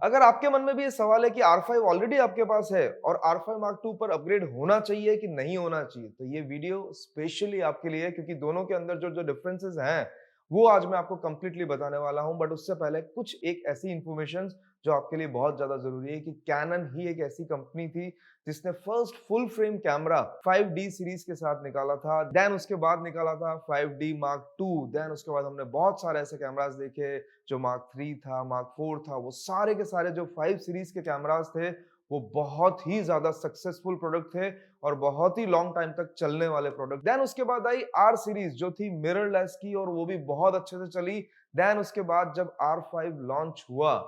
अगर आपके मन में भी ये सवाल है कि R5 ऑलरेडी आपके पास है और R5 Mark II पर अपग्रेड होना चाहिए कि नहीं होना चाहिए, तो ये वीडियो स्पेशली आपके लिए है क्योंकि दोनों के अंदर जो जो डिफरेंसेस हैं, वो आज मैं आपको कंप्लीटली बताने वाला हूं। बट उससे पहले कुछ एक ऐसी इंफॉर्मेशन जो आपके लिए बहुत ज्यादा जरूरी है कि कैनन ही एक ऐसी कंपनी थी जिसने first full frame camera 5D series के साथ निकाला था। देन उसके बाद निकाला था 5D Mark II। देन उसके बाद हमने बहुत सारे ऐसे कैमरास देखे जो मार्क 3 था, मार्क 4 था, वो सारे के सारे जो 5 सीरीज के कैमरास थे, वो बहुत ही ज्यादा सक्सेसफुल प्रोडक्ट थे और बहुत ही लॉन्ग टाइम तक चलने वाले प्रोडक्ट। देन उसके बाद आई आर सीरीज जो थी मिररलेस की और वो भी बहुत अच्छे से चली। देन उसके बाद जब R5 लॉन्च हुआ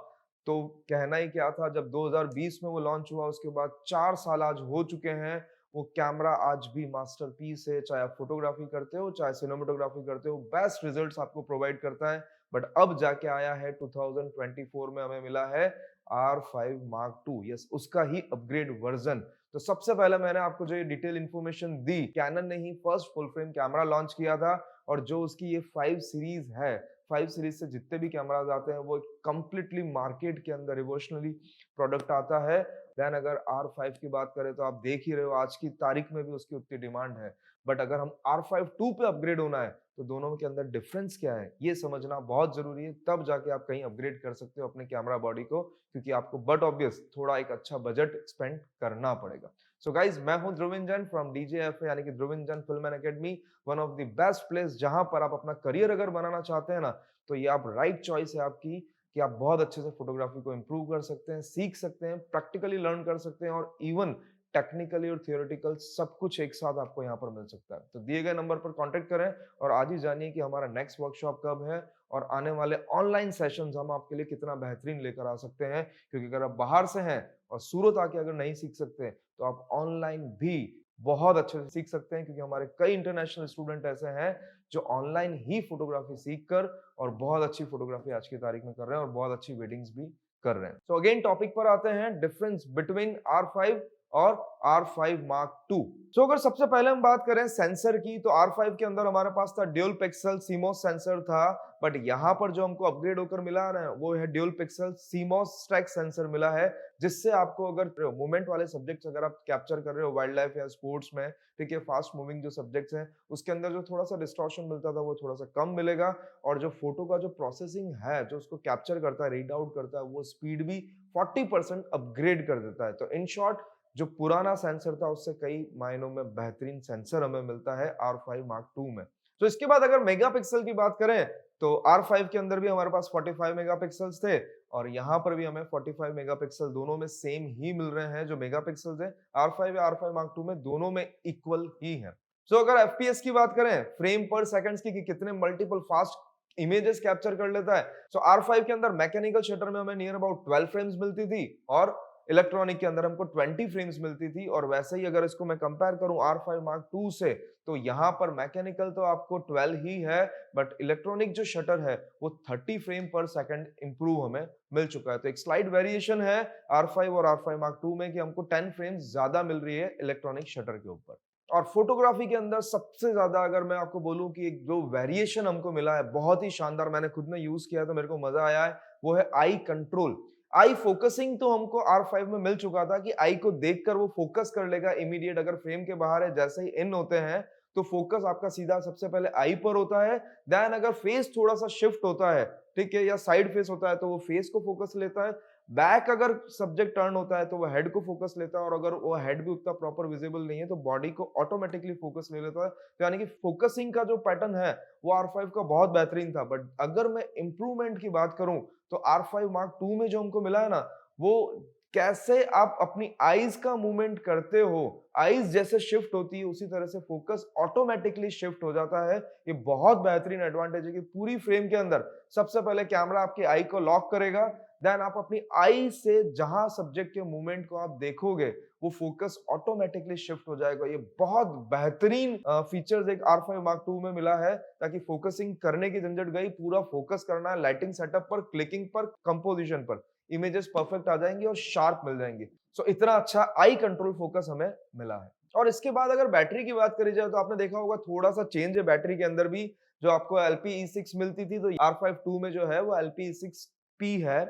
तो कहना ही क्या था, जब 2020 में वो लॉन्च हुआ उसके बाद 4 साल आज हो चुके हैं। वो कैमरा आज भी मास्टरपीस है, चाहे आप फोटोग्राफी करते हो चाहे सिनेमेटोग्राफी करते हो, बेस्ट रिजल्ट्स आपको प्रोवाइड करता है। बट अब जाके आया है 2024 में हमें मिला है R5 Mark II, यस उसका ही अपग्रेड वर्जन। तो सबसे पहले मैंने आपको जो ये डिटेल इंफॉर्मेशन दी, कैनन ने ही first full frame camera launch किया था और जो उसकी ये 5 सीरीज है, 5 सीरीज से जितने भी कैमराज आते हैं वो कंप्लीटली मार्केट के अंदर रिवोल्यूशनरी प्रोडक्ट आता है। देन अगर R5 की बात करें तो आप देख ही रहे हो आज की तारीख में भी उसकी उतनी डिमांड है। बट अगर हम R5 II पे अपग्रेड होना है तो दोनों के अंदर डिफरेंस क्या है ये समझना बहुत जरूरी है, तब जाके आप कहीं अपग्रेड कर सकते हो अपने कैमरा बॉडी को, क्योंकि आपको बट ऑब्वियस थोड़ा एक अच्छा बजट स्पेंड करना पड़ेगा। सो गाइज, मैं हूं ध्रुविंजन फ्रॉम DJFA यानी कि Dhruvinjan film and academy, one of the best place जहां पर आप अपना करियर अगर बनाना चाहते हैं ना, तो ये आप राइट चॉइस है आपकी कि आप बहुत अच्छे से फोटोग्राफी को इंप्रूव कर सकते हैं, सीख सकते हैं, प्रैक्टिकली लर्न कर सकते हैं और इवन टेक्निकली और थियोरेटिकल सब कुछ एक साथ आपको यहाँ पर मिल सकता है। तो दिए गए नंबर पर कांटेक्ट करें और आज ही जानिए कि हमारा नेक्स्ट वर्कशॉप कब है और आने वाले ऑनलाइन सेशंस हम आपके लिए कितना बेहतरीन लेकर आ सकते हैं। क्योंकि अगर आप बाहर से हैं और सूरत आके अगर नहीं सीख सकते तो आप ऑनलाइन भी बहुत अच्छे से सीख सकते हैं, क्योंकि हमारे कई इंटरनेशनल स्टूडेंट ऐसे हैं जो ऑनलाइन ही फोटोग्राफी सीख कर और बहुत अच्छी फोटोग्राफी आज की तारीख में कर रहे हैं और बहुत अच्छी वेडिंग्स भी कर रहे हैं। सो अगेन टॉपिक पर आते हैं, डिफरेंस बिटवीन R5 और R5 Mark II। सो अगर सबसे पहले हम बात करें सेंसर की, तो R5 के अंदर हमारे पास था ड्यूल पिक्सल सीमोस सेंसर था। बट यहाँ पर जो हमको अपग्रेड होकर मिला है वो है dual pixel CMOS stack sensor मिला है, जिससे आपको अगर मूवमेंट वाले सब्जेक्ट्स अगर आप कैप्चर कर रहे हो वाइल्ड लाइफ या स्पोर्ट्स में, ठीक है, फास्ट मूविंग जो सब्जेक्ट्स हैं उसके अंदर जो थोड़ा सा डिस्टॉर्शन मिलता था वो थोड़ा सा कम मिलेगा। और जो फोटो का जो प्रोसेसिंग है जो उसको कैप्चर करता है, रीड आउट करता है, वो स्पीड भी 40% अपग्रेड कर देता है। तो इन शॉर्ट, जो पुराना सेंसर था उससे कई मायनों में बेहतरीन सेंसर हमें मिलता है R5 Mark II में। तो इसके बाद अगर मेगापिक्सल की बात करें तो R5 के अंदर भी हमारे पास 45 मेगापिक्सल्स थे और यहाँ पर भी हमें 45 मेगापिक्सल दोनों में सेम ही मिल रहे हैं। जो मेगापिक्सल्स है R5 या R5 Mark II में दोनों में इक्वल ही है। सो अगर एफपीएस की बात करें, फ्रेम पर सेकंड्स की कि कितने मल्टीपल फास्ट इमेजेस कैप्चर कर लेता है, सो R5 के अंदर मैकेनिकल शटर में हमें नियर अबाउट 12 फ्रेम्स मिलती थी और इलेक्ट्रॉनिक के अंदर हमको 20 फ्रेम्स मिलती थी। और वैसे ही अगर इसको मैं कंपेयर करूं R5 Mark II से, तो यहां पर मैकेनिकल तो आपको 12 ही है, बट इलेक्ट्रॉनिक जो शटर है वो 30 फ्रेम पर सेकंड इंप्रूव हमें मिल चुका है। तो एक स्लाइड वेरिएशन है R5 और R5 Mark II में कि हमको 10 फ्रेम्स ज्यादा मिल रही है इलेक्ट्रॉनिक शटर के ऊपर। और फोटोग्राफी के अंदर सबसे ज्यादा अगर मैं आपको बोलूं कि एक जो वेरिएशन हमको मिला है बहुत ही शानदार, मैंने खुद ने यूज किया तो मेरे को मजा आया है, वो है आई कंट्रोल। आई फोकसिंग तो हमको R5 में मिल चुका था कि आई को देखकर वो फोकस कर लेगा इमीडिएट, अगर फ्रेम के बाहर है जैसे ही इन होते हैं तो फोकस आपका सीधा सबसे पहले आई पर होता है। देन अगर फेस थोड़ा सा शिफ्ट होता है, ठीक है, या साइड फेस होता है तो वो फेस को फोकस लेता है। बैक अगर सब्जेक्ट टर्न होता है तो वो हेड को फोकस लेता है और अगर वो हेड भी उतना प्रॉपर विजिबल नहीं है तो बॉडी को ऑटोमेटिकली फोकस ले लेता है। तो यानी कि फोकसिंग का जो पैटर्न है वो R5 का बहुत बेहतरीन था। बट अगर मैं इंप्रूवमेंट की बात करूं तो R5 Mark II में जो हमको मिला है ना, वो कैसे आप अपनी आईज का मूवमेंट करते हो, आईज जैसे शिफ्ट होती है उसी तरह से फोकस ऑटोमेटिकली शिफ्ट हो जाता है। ये बहुत बेहतरीन एडवांटेज है कि पूरी फ्रेम के अंदर सबसे पहले कैमरा आपकी आई को लॉक करेगा, देन आप अपनी आई से जहां सब्जेक्ट के मूवमेंट को आप देखोगे वो फोकस ऑटोमेटिकली शिफ्ट हो जाएगा। ये बहुत बेहतरीन फीचर्स एक R5 Mark II में मिला है, ताकि फोकसिंग करने की झंझट गई, पूरा फोकस करना है लाइटिंग सेटअप पर, क्लिकिंग पर, कंपोजिशन पर, इमेजेस परफेक्ट आ जाएंगी और शार्प मिल जाएंगी। सो इतना अच्छा आई कंट्रोल फोकस हमें मिला है। और इसके बाद अगर बैटरी की बात करी जाए तो आपने देखा होगा थोड़ा सा चेंज है बैटरी के अंदर भी। जो आपको LPE6 मिलती थी तो R5 II में जो है वो LPE6P है।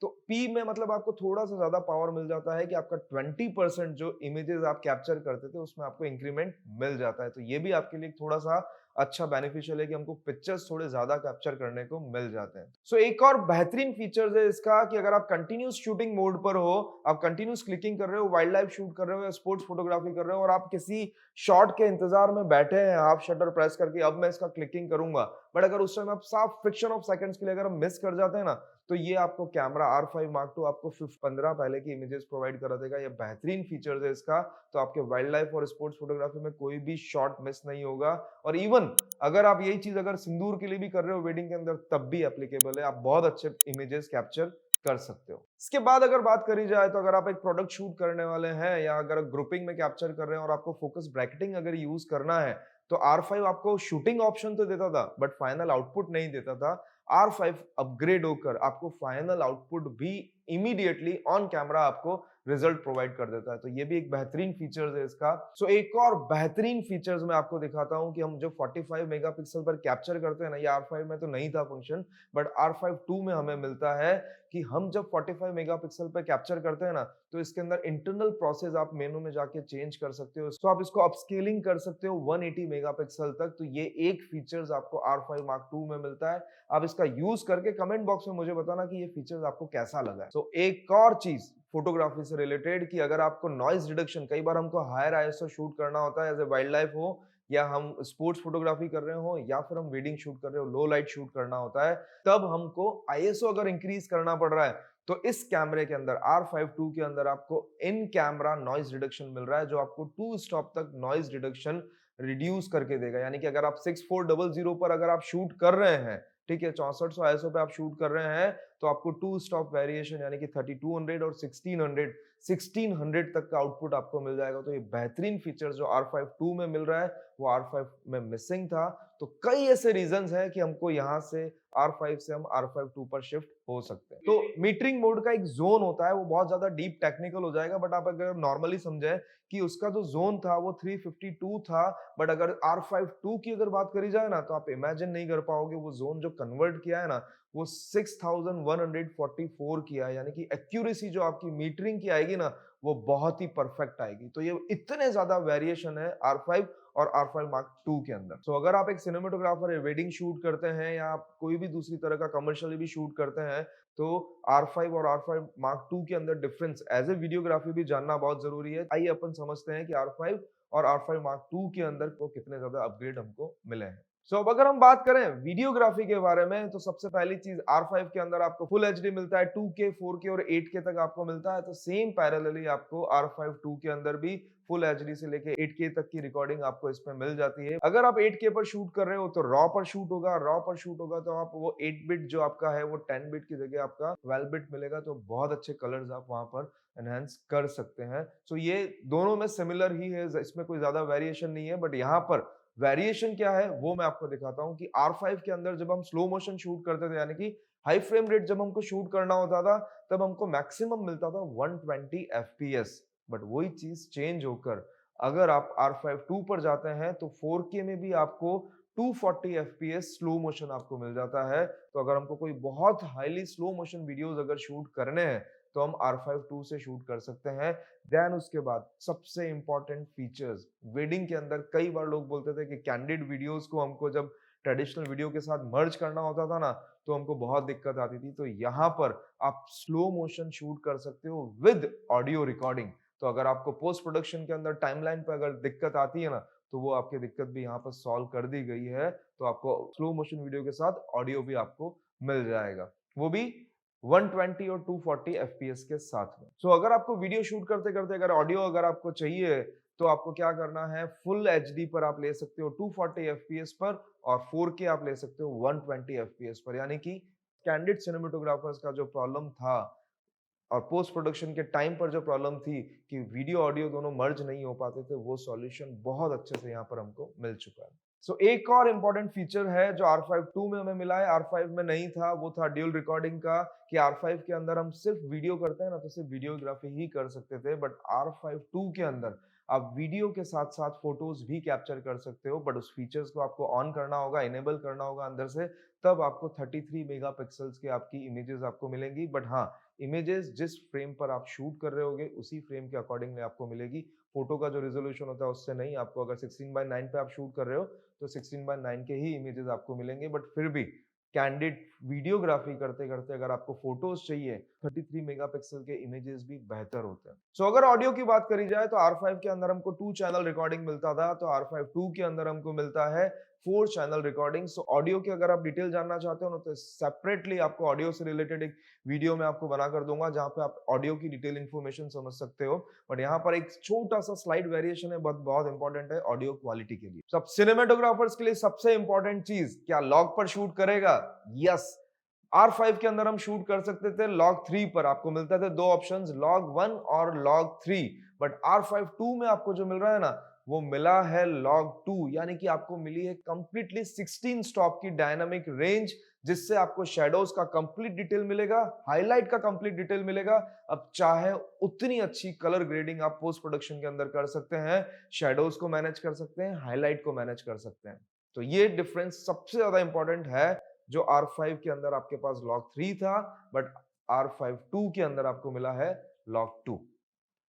तो P में मतलब आपको थोड़ा-सा ज़्यादा पावर मिल जाता है कि आपका 20% जो इमेजेस आप कैप्चर करते थे, उसमें आपको इंक्रीमेंट मिल जाता है। तो ये भी आपके लिए थोड़ा-सा अच्छा बेनिफिशियल है कि हमको पिक्चर्स थोड़े ज़्यादा कैप्चर करने को मिल जाते हैं। सो एक और बेहतरीन फीचर्स है इसका कि अगर आप कंटीन्यूअस शूटिंग मोड पर हो, आप कंटीन्यूअस क्लिकिंग कर रहे हो, वाइल्ड लाइफ शूट कर रहे हो या स्पोर्ट्स फोटोग्राफी कर रहे हो और आप किसी शॉट के इंतजार में बैठे हैं, हाफ शटर प्रेस करके अब मैं इसका क्लिकिंग करूँगा। बट अगर उस टाइम आप साफ फ्रिक्शन ऑफ सेकंड्स के लिए अगर हम मिस कर जाते हैं ना, तो ये आपको कैमरा R5 Mark II आपको 15 पहले की इमेजेस प्रोवाइड करा देगा। ये बेहतरीन फीचर्स है इसका, तो आपके वाइल्ड लाइफ और स्पोर्ट्स फोटोग्राफी में कोई भी शॉट मिस नहीं होगा। और इवन अगर आप यही चीज अगर सिंदूर के लिए भी कर रहे हो वेडिंग के अंदर, तब भी एप्लीकेबल है। आप बहुत अच्छे इमेजेस कैप्चर कर सकते हो। इसके बाद अगर बात करी जाए तो अगर आप एक प्रोडक्ट शूट करने वाले हैं या अगर ग्रुपिंग में कैप्चर कर रहे हैं और आपको फोकस ब्रैकेटिंग अगर यूज करना है, तो R5 आपको शूटिंग ऑप्शन तो देता था बट फाइनल आउटपुट नहीं देता था। R5 अपग्रेड होकर आपको फाइनल आउटपुट भी इमीडिएटली ऑन कैमरा आपको रिजल्ट प्रोवाइड कर देता है। तो ये भी एक बेहतरीन फीचर्स है इसका। सो एक और बेहतरीन फीचर्स मैं आपको दिखाता हूं कि हम जो 45 मेगापिक्सल पर कैप्चर करते हैं ना, ये R5 में तो नहीं था फंक्शन, बट R5 II में हमें मिलता है कि हम जब 45 मेगापिक्सल पर कैप्चर करते हैं ना, तो इसके अंदर इंटरनल प्रोसेस आप मेनू में जाके चेंज कर सकते हो। तो आप इसको अपस्केलिंग कर सकते हो 180 मेगापिक्सल तक। तो ये एक फीचर्स आपको R5 Mark II में मिलता है। आप इसका यूज करके कमेंट बॉक्स में मुझे बताना कि ये फीचर्स आपको कैसा लगा है। तो एक और चीज फोटोग्राफी से रिलेटेड कि अगर आपको नॉइज रिडक्शन, कई बार हमको हायर आईएसओ शूट करना होता है एज ए वाइल्ड लाइफ हो या हम स्पोर्ट्स फोटोग्राफी कर रहे हो या फिर हम वेडिंग शूट कर रहे हो, लो लाइट शूट करना होता है, तब हमको आईएसओ अगर इंक्रीज करना पड़ रहा है, तो इस कैमरे के अंदर R5 II के अंदर आपको इन कैमरा नॉइज रिडक्शन मिल रहा है, जो आपको 2 स्टॉप तक नॉइज रिडक्शन रिड्यूस करके देगा। यानी कि अगर आप 6400 पर अगर आप शूट कर रहे हैं, ठीक है, 6400 आईएसओ पे आप शूट कर रहे हैं, तो आपको 2 स्टॉप वेरिएशन यानी कि 3200 और 1600 तक का आउटपुट आपको मिल जाएगा। तो ये बेहतरीन फीचर जो R5 II में मिल रहा है, वो R5 में मिसिंग था। तो कई ऐसे रीजंस हैं कि हमको यहाँ से R5 से हम R5 II पर शिफ्ट हो सकते हैं। तो मीटरिंग मोड का एक जोन होता है, वो बहुत ज्यादा डीप टेक्निकल हो जाएगा, बट आप अगर नॉर्मली समझे कि उसका जो जोन था वो 352 था, बट अगर R5 II की अगर बात करी जाए ना, तो आप इमेजिन नहीं कर पाओगे वो जोन जो कन्वर्ट किया है ना, वो 6144 किया है। यानी कि एक्यूरेसी जो आपकी मीटरिंग की आएगी ना, वो बहुत ही परफेक्ट आएगी। तो ये इतने ज्यादा वेरिएशन है R5 और R5 Mark II के अंदर। तो अगर आप एक सिनेमेटोग्राफर है, वेडिंग शूट करते हैं या आप कोई भी दूसरी तरह का कमर्शियली भी शूट करते हैं, तो R5 और R5 Mark II के अंदर डिफरेंस एज ए वीडियोग्राफी भी जानना बहुत जरूरी है। आइए अपन समझते हैं कि R5 और R5 Mark II के अंदर को कितने ज्यादा अपग्रेड हमको मिले हैं। सो अब अगर हम बात करें वीडियोग्राफी के बारे में, तो सबसे पहली चीज R5 के अंदर आपको फुल एचडी मिलता है, 2K 4K और 8K तक आपको मिलता है। तो सेम पैरेलली आपको R5 II के अंदर भी फुल एचडी से लेके 8K तक की रिकॉर्डिंग आपको इसमें मिल जाती है। अगर आप 8K पर शूट कर रहे हो तो रॉ पर शूट होगा, रॉ पर शूट होगा तो आप वो 8 बिट जो आपका है वो 10 बिट की जगह आपका 12 बिट मिलेगा। तो बहुत अच्छे कलर्स आप वहां पर एनहेंस कर सकते हैं। सो ये दोनों में सिमिलर ही है, इसमें कोई ज्यादा वेरिएशन नहीं है। बट यहाँ पर वेरिएशन क्या है वो मैं आपको दिखाता हूं कि R5 के अंदर जब हम स्लो मोशन शूट करते थे, यानी कि हाई फ्रेम रेट जब हमको शूट करना होता था, तब हमको मैक्सिमम मिलता था 120 FPS। बट वही चीज चेंज होकर अगर आप R5 II पर जाते हैं तो 4K में भी आपको 240 FPS स्लो मोशन आपको मिल जाता है। तो अगर हमको कोई बहुत हाईली स्लो मोशन वीडियोस अगर शूट करने हैं, तो हम R5 II से शूट कर सकते हैं। देन उसके बाद सबसे इंपॉर्टेंट फीचर्स, वेडिंग के अंदर कई बार लोग बोलते थे कि कैंडिड वीडियोस को हमको जब ट्रेडिशनल वीडियो के साथ मर्ज करना होता था ना, तो हमको बहुत दिक्कत आती थी। तो यहाँ पर आप स्लो मोशन शूट कर सकते हो विद ऑडियो रिकॉर्डिंग। तो अगर आपको पोस्ट प्रोडक्शन के अंदर टाइमलाइन पर अगर दिक्कत आती है ना, तो वो आपकी दिक्कत भी यहाँ पर सॉल्व कर दी गई है। तो आपको स्लो मोशन वीडियो के साथ ऑडियो भी आपको मिल जाएगा, वो भी 120 और 240 FPS के साथ में। सो अगर आपको वीडियो शूट करते करते अगर ऑडियो अगर आपको चाहिए, तो आपको क्या करना है, फुल एचडी पर आप ले सकते हो 240 FPS पर, और 4K आप ले सकते हो 120 FPS पर। यानी कि कैंडिड सिनेमेटोग्राफर्स का जो प्रॉब्लम था और पोस्ट प्रोडक्शन के टाइम पर जो प्रॉब्लम थी कि वीडियो ऑडियो दोनों मर्ज नहीं हो पाते थे, वो सॉल्यूशन बहुत अच्छे से यहाँ पर हमको मिल चुका है। सो एक और इंपॉर्टेंट फीचर है जो R5 II में हमें मिला है, R5 में नहीं था, वो था ड्यूल रिकॉर्डिंग का। कि R5 के अंदर हम सिर्फ वीडियो करते हैं ना, तो सिर्फ वीडियोग्राफी ही कर सकते थे, बट R5 II के अंदर आप वीडियो के साथ साथ फोटोज भी कैप्चर कर सकते हो। बट उस फीचर्स को आपको ऑन करना होगा, इनेबल करना होगा अंदर से, तब आपको 33 मेगापिक्सल्स की आपकी इमेजेस आपको मिलेंगी। बट हाँ, इमेजेस जिस फ्रेम पर आप शूट कर रहे होगे उसी फ्रेम के अकॉर्डिंगली आपको मिलेगी। फोटो का जो रिजोल्यूशन होता है उससे नहीं, आपको अगर 16:9 पे आप शूट कर रहे हो तो 16:9 के ही इमेजेस आपको मिलेंगे। बट फिर भी कैंडिड वीडियोग्राफी करते करते अगर आपको फोटोज चाहिए, 33 मेगापिक्सल के इमेजेस भी बेहतर होते हैं। सो अगर ऑडियो की बात करी जाए तो R5 के अंदर हमको 2 चैनल रिकॉर्डिंग मिलता था, तो R5 2 के अंदर हमको मिलता है 4 चैनल रिकॉर्डिंग। सो ऑडियो की अगर आप डिटेल जानना चाहते हो ना, तो सेपरेटली आपको ऑडियो से रिलेटेड एक वीडियो मैं आपको बना कर दूंगा जहां पे आप ऑडियो की डिटेल इन्फॉर्मेशन समझ सकते हो। बट यहाँ पर एक छोटा सा स्लाइड वेरिएशन है, बहुत बहुत इंपॉर्टेंट है ऑडियो क्वालिटी के लिए। सब सिनेमेटोग्राफर्स के लिए सबसे इंपॉर्टेंट चीज, क्या लॉग पर शूट करेगा? यस, R5 के अंदर हम शूट कर सकते थे लॉग 3 पर, आपको मिलते थे दो ऑप्शंस, लॉग 1 और लॉग 3। बट R5 2 में आपको जो मिल रहा है ना, वो मिला है लॉग 2, यानी कि आपको मिली है कंप्लीटली 16 स्टॉप की डायनामिक रेंज, जिससे आपको शेडोज का कंप्लीट डिटेल मिलेगा, हाईलाइट का कंप्लीट डिटेल मिलेगा। अब चाहे उतनी अच्छी कलर ग्रेडिंग आप पोस्ट प्रोडक्शन के अंदर कर सकते हैं, शेडोज को मैनेज कर सकते हैं, हाईलाइट को मैनेज कर सकते हैं। तो ये डिफरेंस सबसे ज्यादा इंपॉर्टेंट है जो R5 के अंदर आपके पास लॉग 3 था, बट R5 2 के अंदर आपको मिला है लॉग 2।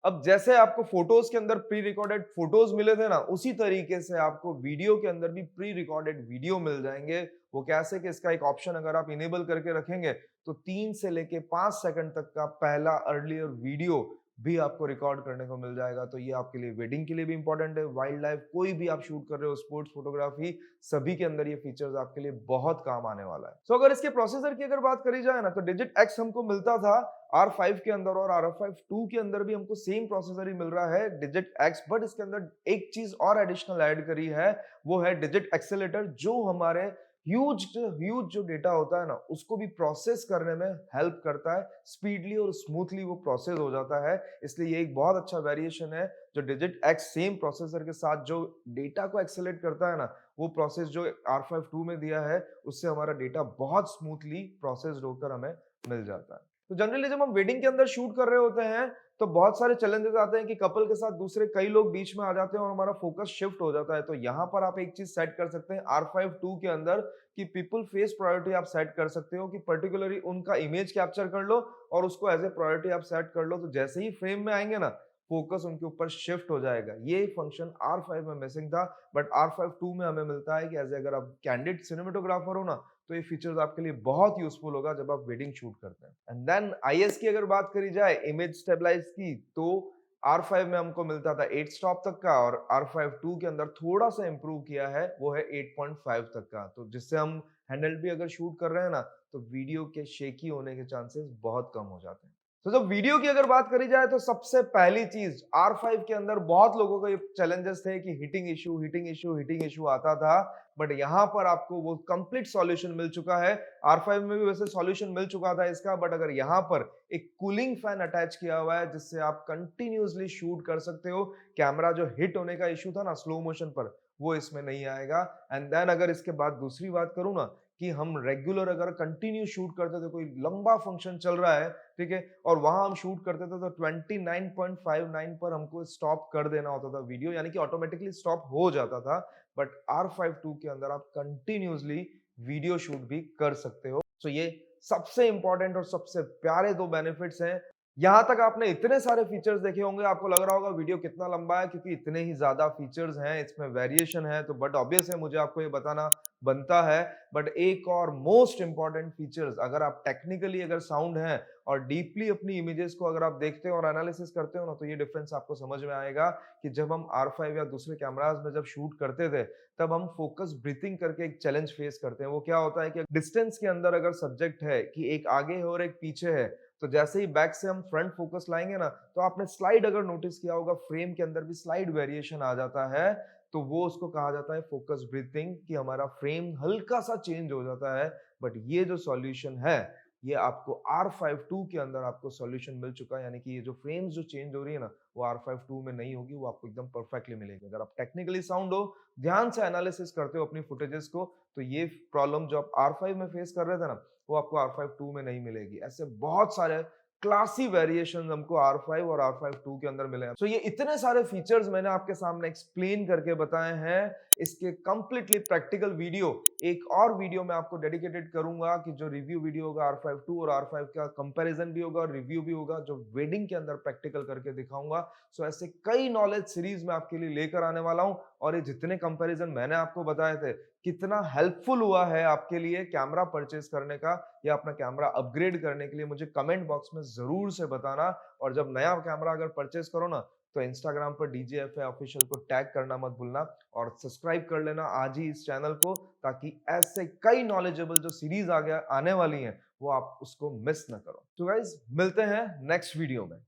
अब जैसे आपको फोटोज के अंदर प्री रिकॉर्डेड फोटोज मिले थे ना, उसी तरीके से आपको वीडियो के अंदर भी प्री रिकॉर्डेड वीडियो मिल जाएंगे। वो कैसे कि इसका एक ऑप्शन अगर आप इनेबल करके रखेंगे तो 3 से लेके 5 सेकंड तक का पहला अर्लियर वीडियो भी आपको रिकॉर्ड करने को मिल जाएगा। तो ये आपके लिए वेडिंग के लिए भी इंपॉर्टेंट है, वाइल्ड लाइफ कोई भी आप शूट कर रहे हो, स्पोर्ट्स फोटोग्राफी, सभी के अंदर ये फीचर्स आपके लिए बहुत काम आने वाला है। सो अगर इसके प्रोसेसर की अगर बात करी जाए ना, तो डिजिट X हमको मिलता था R5 के अंदर, और R5 2 के अंदर भी हमको सेम प्रोसेसर ही मिल रहा है डिजिट X। बट इसके अंदर एक चीज और एडिशनल ऐड करी है, वो है डिजिट एक्सेलेटर, जो हमारे ह्यूज जो डेटा होता है ना, उसको भी प्रोसेस करने में हेल्प करता है, स्पीडली और स्मूथली वो प्रोसेस हो जाता है। इसलिए ये एक बहुत अच्छा वेरिएशन है जो डिजिट X सेम प्रोसेसर के साथ जो डेटा को एक्सेलेरेट करता है ना, वो प्रोसेस जो R5 2 में दिया है, उससे हमारा डेटा बहुत स्मूथली प्रोसेस्ड होकर हमें मिल जाता है। तो जनरली जब हम वेडिंग के अंदर शूट कर रहे होते हैं तो बहुत सारे चैलेंजेस आते हैं कि कपल के साथ दूसरे कई लोग बीच में आ जाते हैं और हमारा फोकस शिफ्ट हो जाता है। तो यहाँ पर आप एक चीज सेट कर सकते हैं R5 2 के अंदर कि पीपल फेस प्रायोरिटी आप सेट कर सकते हो, कि पर्टिकुलरली उनका इमेज कैप्चर कर लो और उसको एज ए प्रायोरिटी आप सेट कर लो। तो जैसे ही फ्रेम में आएंगे ना, फोकस उनके ऊपर शिफ्ट हो जाएगा। ये फंक्शन R5 में मिसिंग था, बट R5 2 में हमें मिलता है कि एज अगर आप कैंडिड सिनेमेटोग्राफर हो ना, तो ये फीचर्स आपके लिए बहुत यूजफुल होगा जब आप वेडिंग शूट करते हैं। एंड देन IS की अगर बात करी जाए, इमेज स्टेबलाइज की, तो R5 में हमको मिलता था 8 स्टॉप तक का, और R5 2 के अंदर थोड़ा सा इंप्रूव किया है, वो है 8.5 तक का। तो जिससे हम हैंडल्ड भी अगर शूट कर रहे हैं ना, तो वीडियो के शेकी होने के चांसेस बहुत कम हो जाते हैं। तो जब वीडियो की अगर बात करी जाए, तो सबसे पहली चीज R5 के अंदर बहुत लोगों को ये चैलेंजेस थे कि हीटिंग इशू आता था, बट यहाँ पर आपको वो कंप्लीट सॉल्यूशन मिल चुका है। R5 में भी वैसे सॉल्यूशन मिल चुका था इसका, बट अगर यहाँ पर एक कूलिंग फैन अटैच किया हुआ है जिससे आप कंटिन्यूअसली शूट कर सकते हो, कैमरा जो हिट होने का इशू था ना स्लो मोशन पर, वो इसमें नहीं आएगा। एंड देन अगर इसके बाद दूसरी बात करूं ना, कि हम रेगुलर अगर कंटिन्यू शूट करते थे, कोई लंबा फंक्शन चल रहा है, ठीक है, और वहां हम शूट करते थे, तो 29.59 पर हमको स्टॉप कर देना होता था वीडियो, यानी कि ऑटोमेटिकली स्टॉप हो जाता था। बट R5 2 के अंदर आप कंटिन्यूअसली वीडियो शूट भी कर सकते हो। तो ये सबसे इंपॉर्टेंट और सबसे प्यारे दो बेनिफिट्स हैं। यहां तक आपने इतने सारे फीचर्स देखे होंगे, आपको लग रहा होगा वीडियो कितना लंबा है, क्योंकि इतने ही ज्यादा फीचर्स हैं, इसमें वेरिएशन है, तो बट ऑब्वियस है मुझे आपको ये बताना बनता है। बट एक और मोस्ट इंपॉर्टेंट फीचर्स, अगर आप टेक्निकली अगर साउंड हैं और डीपली अपनी इमेजेस को अगर आप देखते हो और एनालिसिस करते हो ना, तो ये डिफरेंस आपको समझ में आएगा कि जब हम R5 या दूसरे कैमरास में जब शूट करते थे, तब हम फोकस ब्रीथिंग करके एक चैलेंज फेस करते हैं। वो क्या होता है कि डिस्टेंस के अंदर अगर सब्जेक्ट है कि एक आगे है और एक पीछे है, तो जैसे ही बैक से हम फ्रंट फोकस लाएंगे ना, तो आपने स्लाइड अगर नोटिस किया होगा, फ्रेम के अंदर भी स्लाइड वेरिएशन आ जाता है, तो वो उसको कहा जाता है फोकस ब्रीथिंग, कि हमारा फ्रेम हल्का सा चेंज हो जाता है। बट ये जो सॉल्यूशन है, ये आपको R5 2 के अंदर आपको सॉल्यूशन मिल चुका है, यानी कि ये जो फ्रेम्स जो चेंज हो रही है ना, वो R5 2 में नहीं होगी, वो आपको एकदम परफेक्टली मिलेगी। अगर आप टेक्निकली साउंड हो, ध्यान से एनालिसिस करते हो अपनी फुटेजेस को, तो ये प्रॉब्लम जो आप R5 में फेस कर रहे थे ना, वो आपको R5 2 में नहीं मिलेगी। ऐसे बहुत सारे क्लासी वेरिएशन हमको R5 और R5 2 के अंदर मिले हैं। तो ये इतने सारे फीचर्स मैंने आपके सामने एक्सप्लेन करके बताए हैं। इसके कंप्लीटली प्रैक्टिकल वीडियो एक और वीडियो मैं आपको डेडिकेटेड करूंगा कि जो रिव्यू वीडियो होगा R5 II और R5 का कंपैरिजन भी होगा और रिव्यू भी होगा, जो वेडिंग के अंदर प्रैक्टिकल करके दिखाऊंगा। सो ऐसे कई नॉलेज सीरीज मैं आपके लिए लेकर आने वाला हूं, और ये जितने कंपैरिजन मैंने आपको बताए थे, कितना हेल्पफुल हुआ है आपके लिए कैमरा परचेज करने का या अपना कैमरा अपग्रेड करने के लिए, मुझे कमेंट बॉक्स में जरूर से बताना। और जब नया कैमरा अगर परचेज करो ना, तो इंस्टाग्राम पर DJFA ऑफिशियल को टैग करना मत भूलना, और सब्सक्राइब कर लेना आज ही इस चैनल को, ताकि ऐसे कई नॉलेजेबल जो सीरीज आगे आने वाली हैं वो आप उसको मिस ना करो। तो गाइज मिलते हैं नेक्स्ट वीडियो में।